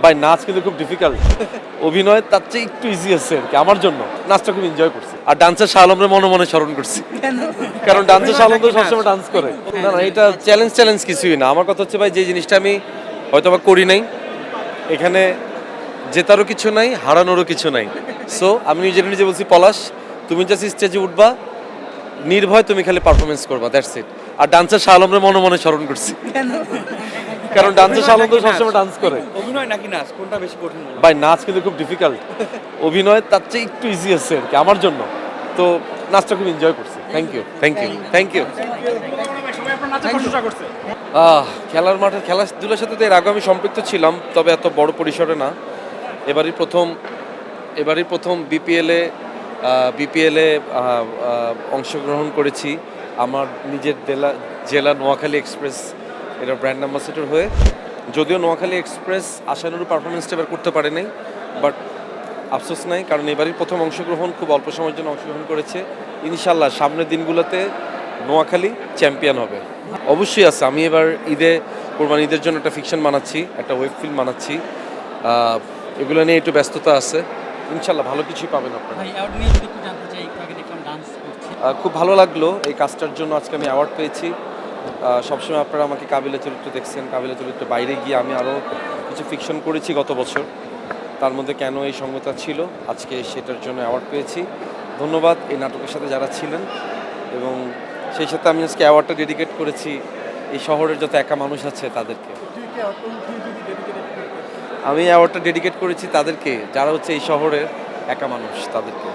ভাই নাচ কিন্তু খুব ডিফিকাল্ট। অভিনয় তার চেয়ে একটু ইজি আছে আর কি আমার জন্য। নাচটা খুব এনজয় করছি। আর ডান্সের শাহ আলমরে মনে মনে স্মরণ করছি। কারণ ডান্সের শাহ আলম তো সবসময় ডান্স করে। না না, এটা চ্যালেঞ্জ কিছুই না। আমার কথা হচ্ছে ভাই, যে জিনিসটা আমি হয়তো বা করি নাই, এখানে জেতারও কিছু নাই, হারানোরও কিছু নাই। সো আমি নিজে বলছি, পলাশ তুমি জাস্ট স্টেজে উঠবা, নির্ভয় তুমি খালি পারফরমেন্স করবা, দ্যাটস ইট। আর ডান্সের শাহ আলমরে মনে মনে স্মরণ করছি। কারণ ডান্সের শাহ আলম তো সবসময় ডান্স করে। অভিনয় নাকি নাচ কোনটা বেশি কঠিন মনে হয়? ভাই নাচ কিন্তু খুব ডিফিকাল্ট। অভিনয় তার চেয়ে একটু ইজি আছে আর কি আমার জন্য। তো নাচটা খুব এনজয় করছি। Thank you. খেলার মাঠে খেলাধুলার সাথে তো এর আগে আমি সম্পৃক্ত ছিলাম, তবে এত বড় পরিসরে না। এবারই প্রথম বিপিএলে অংশগ্রহণ করেছি আমার নিজের জেলা নোয়াখালী এক্সপ্রেস এটা ব্র্যান্ড অ্যাম্বাসেডর হয়ে। যদিও নোয়াখালী এক্সপ্রেস আশানুরূপ পারফরমেন্সটা এবার করতে পারে নাই, বাট আফসোস নাই, কারণ এবারই প্রথম অংশগ্রহণ, খুব অল্প সময়ের জন্য অংশগ্রহণ করেছে। ইনশাল্লাহ সামনের দিনগুলোতে নোয়াখালী চ্যাম্পিয়ন হবে। অবশ্যই আছে। আমি এবার কোরবানি ঈদের জন্য একটা ফিকশন বানাচ্ছি, একটা ওয়েব ফিল্ম বানাচ্ছি। এগুলো নিয়ে একটু ব্যস্ততা আছে। ইনশাল্লাহ ভালো কিছুই পাবেন আপনারা। ভাই অ্যাওয়ার্ড নিয়ে যদি একটু জানতে চাই, একটু আগে দেখলাম ডান্স করছে। খুব ভালো লাগলো এই কাজটার জন্য আজকে আমি অ্যাওয়ার্ড পেয়েছি। সবসময় আপনারা আমাকে কাবিলা চরিত্র দেখছেন। কাবিলা চরিত্র বাইরে গিয়ে আমি আরও কিছু ফিকশন করেছি গত বছর, তার মধ্যে কেন এই সঙ্গতা ছিল, আজকে সেটার জন্য অ্যাওয়ার্ড পেয়েছি। ধন্যবাদ এই নাটকের সাথে যারা ছিলেন, এবং সেই সাথে আমি আজকে অ্যাওয়ার্ডটা ডেডিকেট করেছি এই শহরের যত একা মানুষ আছে তাদেরকে। আমি অ্যাওয়ার্ডটা ডেডিকেট করেছি তাদেরকে যারা হচ্ছে এই শহরের একা মানুষ, তাদেরকে।